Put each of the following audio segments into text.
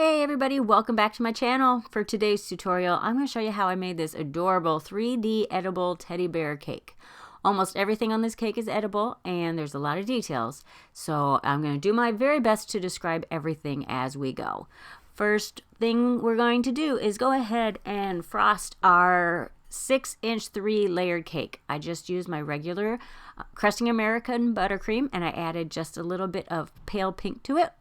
Hey everybody, welcome back to my channel. For today's tutorial, I'm going to show you how I made this adorable 3D edible teddy bear cake. Almost everything on this cake is edible and there's a lot of details, so I'm going to do my very best to describe everything as we go. First thing we're going to do is go ahead and frost our 6-inch 3-layered cake. I just used my regular crusting American buttercream and I added just a little bit of pale pink to it.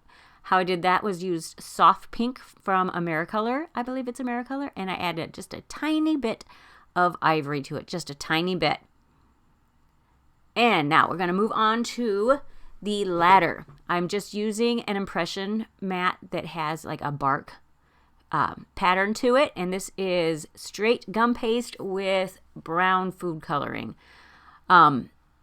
How I did that was used soft pink from Americolor, I believe it's Americolor, and I added just a tiny bit of ivory to it, just a tiny bit. And now we're going to move on to the ladder. I'm just using an impression mat that has like a bark pattern to it, and this is straight gum paste with brown food coloring.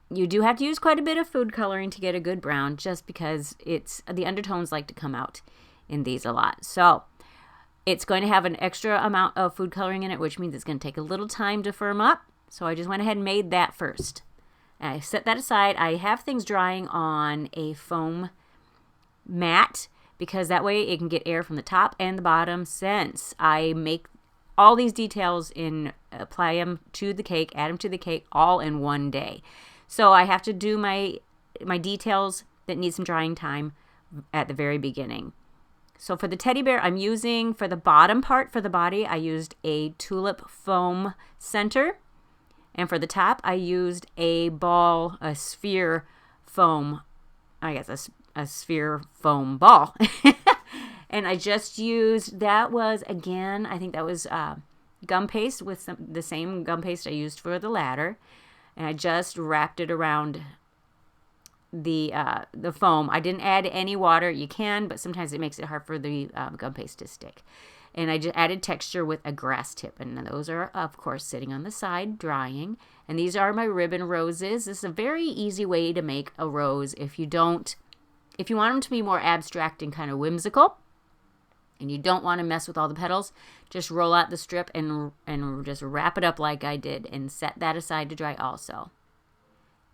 You do have to use quite a bit of food coloring to get a good brown, just because the undertones like to come out in these a lot. So it's going to have an extra amount of food coloring in it, which means it's going to take a little time to firm up. So I just went ahead and made that first. And I set that aside. I have things drying on a foam mat because that way it can get air from the top and the bottom, since I make all these details apply them to the cake, add them to the cake all in one day. So I have to do my details that need some drying time at the very beginning. So for the teddy bear, I'm using, for the bottom part, for the body, I used a tulip foam center. And for the top, I used a sphere foam, I guess a sphere foam ball. And I just used, that was, again, I think that was gum paste with the same gum paste I used for the ladder. And I just wrapped it around the foam. I didn't add any water. You can, but sometimes it makes it hard for the gum paste to stick. And I just added texture with a grass tip. And those are, of course, sitting on the side, drying. And these are my ribbon roses. This is a very easy way to make a rose if you want them to be more abstract and kind of whimsical, and you don't want to mess with all the petals, just roll out the strip and just wrap it up like I did and set that aside to dry also.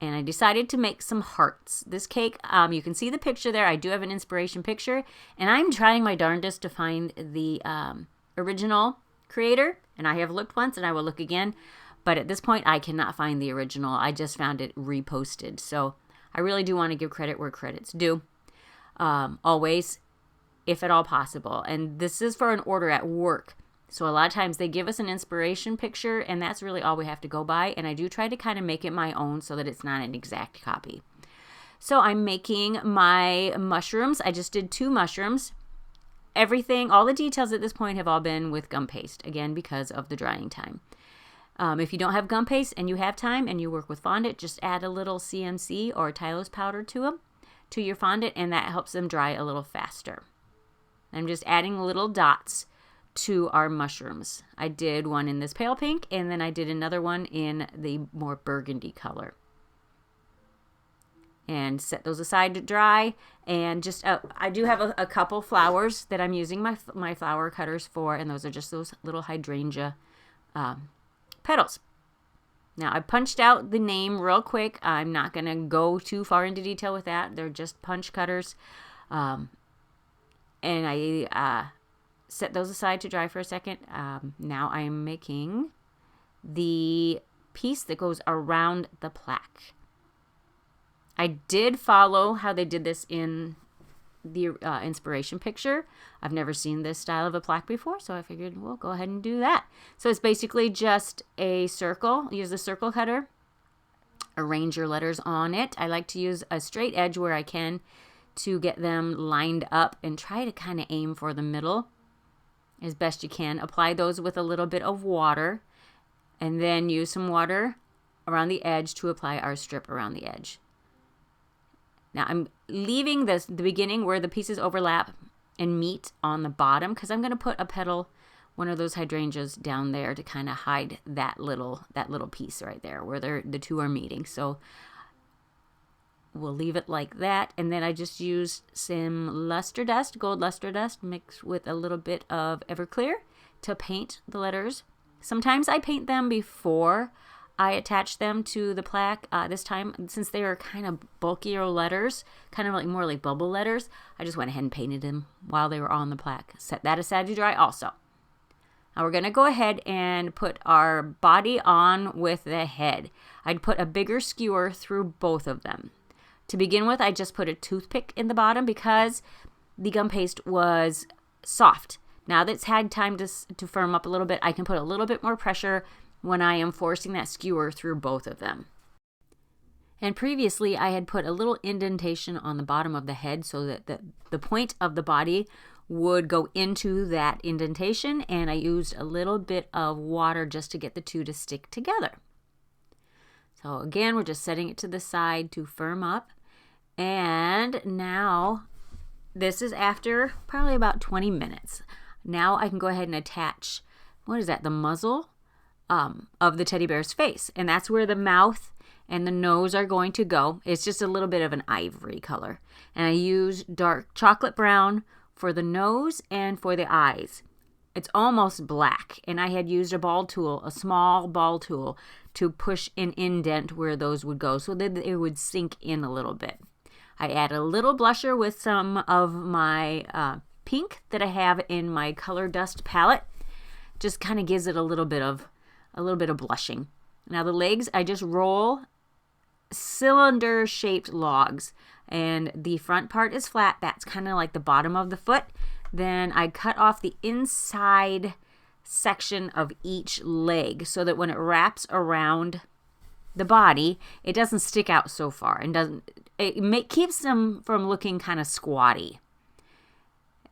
And I decided to make some hearts. This cake, you can see the picture there. I do have an inspiration picture, and I'm trying my darndest to find the original creator. And I have looked once and I will look again, but at this point I cannot find the original. I just found it reposted. So I really do want to give credit where credit's due. Always, if at all possible. And this is for an order at work. So a lot of times they give us an inspiration picture, and that's really all we have to go by. And I do try to kind of make it my own so that it's not an exact copy. So I'm making my mushrooms. I just did 2 mushrooms. Everything, all the details at this point have all been with gum paste, again, because of the drying time. If you don't have gum paste and you have time and you work with fondant, just add a little CMC or Tylose powder to your fondant, and that helps them dry a little faster. I'm just adding little dots to our mushrooms. I did one in this pale pink, and then I did another one in the more burgundy color. And set those aside to dry. And just, I do have a couple flowers that I'm using my flower cutters for, and those are just those little hydrangea petals. Now, I punched out the name real quick. I'm not going to go too far into detail with that. They're just punch cutters. And I set those aside to dry for a second. Now I'm making the piece that goes around the plaque. I did follow how they did this in the inspiration picture. I've never seen this style of a plaque before, so I figured we'll go ahead and do that. So it's basically just a circle. Use the circle cutter. Arrange your letters on it. I like to use a straight edge where I can to get them lined up, and try to kind of aim for the middle as best you can. Apply those with a little bit of water, and then use some water around the edge to apply our strip around the edge. Now I'm leaving the beginning where the pieces overlap and meet on the bottom, because I'm going to put a petal, one of those hydrangeas, down there to kind of hide that little piece right there where the two are meeting. So we'll leave it like that. And then I just used some luster dust, gold luster dust, mixed with a little bit of Everclear to paint the letters. Sometimes I paint them before I attached them to the plaque. This time, since they were kind of bulkier letters, kind of like more like bubble letters, I just went ahead and painted them while they were on the plaque. Set that aside to dry also. Now we're going to go ahead and put our body on with the head. I'd put a bigger skewer through both of them. To begin with, I just put a toothpick in the bottom because the gum paste was soft. Now that it's had time to firm up a little bit, I can put a little bit more pressure when I am forcing that skewer through both of them. And previously, I had put a little indentation on the bottom of the head so that the point of the body would go into that indentation, and I used a little bit of water just to get the two to stick together. So again, we're just setting it to the side to firm up. And now, this is after probably about 20 minutes. Now I can go ahead and attach, what is that, the muzzle of the teddy bear's face. And that's where the mouth and the nose are going to go. It's just a little bit of an ivory color. And I use dark chocolate brown for the nose and for the eyes. It's almost black, and I had used a ball tool, a small ball tool, to push an indent where those would go so that it would sink in a little bit. I add a little blusher with some of my pink that I have in my Color Dust palette. Just kind of gives it a little bit of blushing. Now the legs, I just roll cylinder-shaped logs, and the front part is flat. That's kind of like the bottom of the foot. Then I cut off the inside section of each leg so that when it wraps around the body, it doesn't stick out so far and keeps them from looking kind of squatty.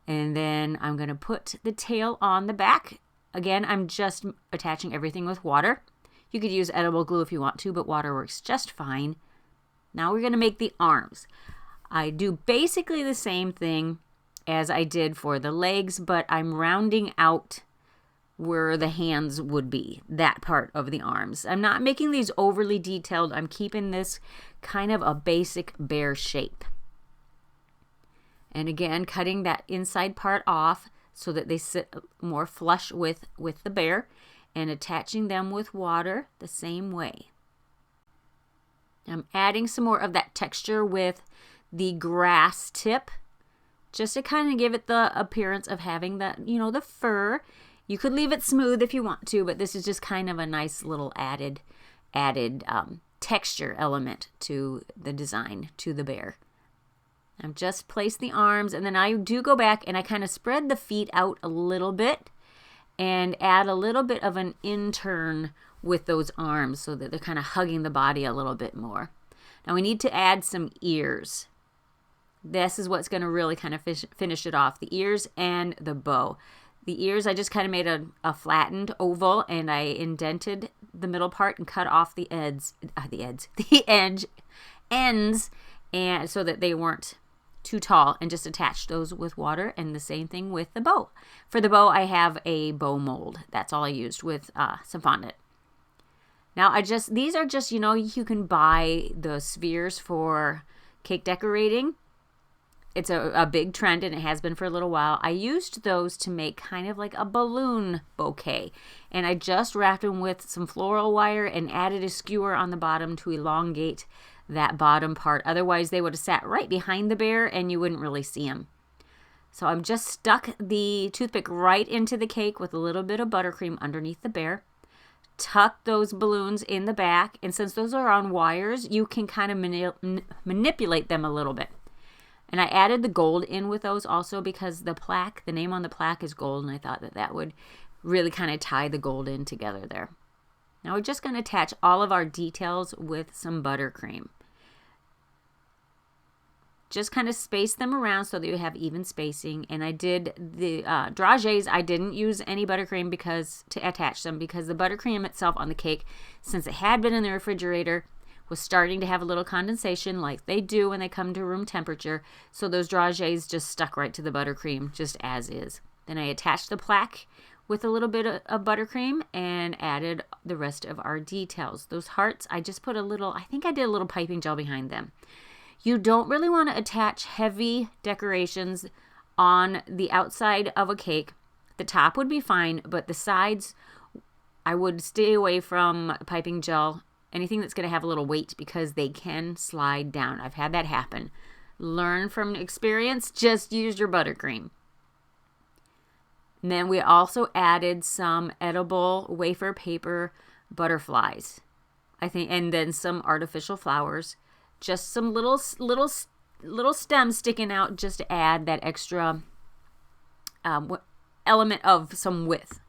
And then I'm going to put the tail on the back. Again, I'm just attaching everything with water. You could use edible glue if you want to, but water works just fine. Now we're going to make the arms. I do basically the same thing as I did for the legs, but I'm rounding out where the hands would be, that part of the arms. I'm not making these overly detailed. I'm keeping this kind of a basic bear shape. And again, cutting that inside part off so that they sit more flush with the bear, and attaching them with water the same way. I'm adding some more of that texture with the grass tip, just to kind of give it the appearance of having the fur. You could leave it smooth if you want to, but this is just kind of a nice little added texture element to the design, to the bear. I've just placed the arms, and then I do go back and I kind of spread the feet out a little bit and add a little bit of an inturn with those arms so that they're kind of hugging the body a little bit more. Now we need to add some ears. This is what's going to really kind of finish it off, the ears and the bow. The ears, I just kind of made a flattened oval, and I indented the middle part and cut off the ends, and so that they weren't too tall, and just attached those with water. And the same thing with the bow. For the bow, I have a bow mold. That's all I used with some fondant. Now these are just, you can buy the spheres for cake decorating. It's a big trend, and it has been for a little while. I used those to make kind of like a balloon bouquet, and I just wrapped them with some floral wire and added a skewer on the bottom to elongate that bottom part. Otherwise, they would have sat right behind the bear and you wouldn't really see them. So I've just stuck the toothpick right into the cake with a little bit of buttercream underneath the bear. Tuck those balloons in the back, and since those are on wires, you can kind of manipulate them a little bit. And I added the gold in with those also because the name on the plaque is gold, and I thought that would really kind of tie the gold in together there. Now we're just going to attach all of our details with some buttercream. Just kind of space them around so that you have even spacing. And I did the dragées. I didn't use any buttercream to attach them because the buttercream itself on the cake, since it had been in the refrigerator, was starting to have a little condensation like they do when they come to room temperature. So those dragées just stuck right to the buttercream just as is. Then I attached the plaque with a little bit of buttercream and added the rest of our details. Those hearts, I just put I think I did a little piping gel behind them. You don't really want to attach heavy decorations on the outside of a cake. The top would be fine, but the sides I would stay away from piping gel, anything that's going to have a little weight, because they can slide down. I've had that happen. Learn from experience, just use your buttercream. And then we also added some edible wafer paper butterflies, I think, and then some artificial flowers, just some little stems sticking out, just to add that extra element of some width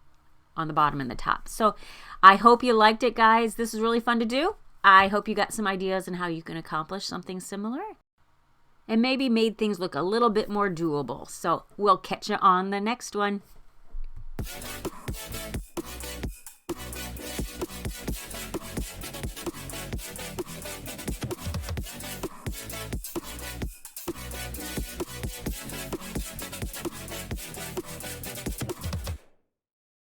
on the bottom and the top. So I hope you liked it, guys. This is really fun to do. I hope you got some ideas on how you can accomplish something similar and maybe made things look a little bit more doable. So we'll catch you on the next one.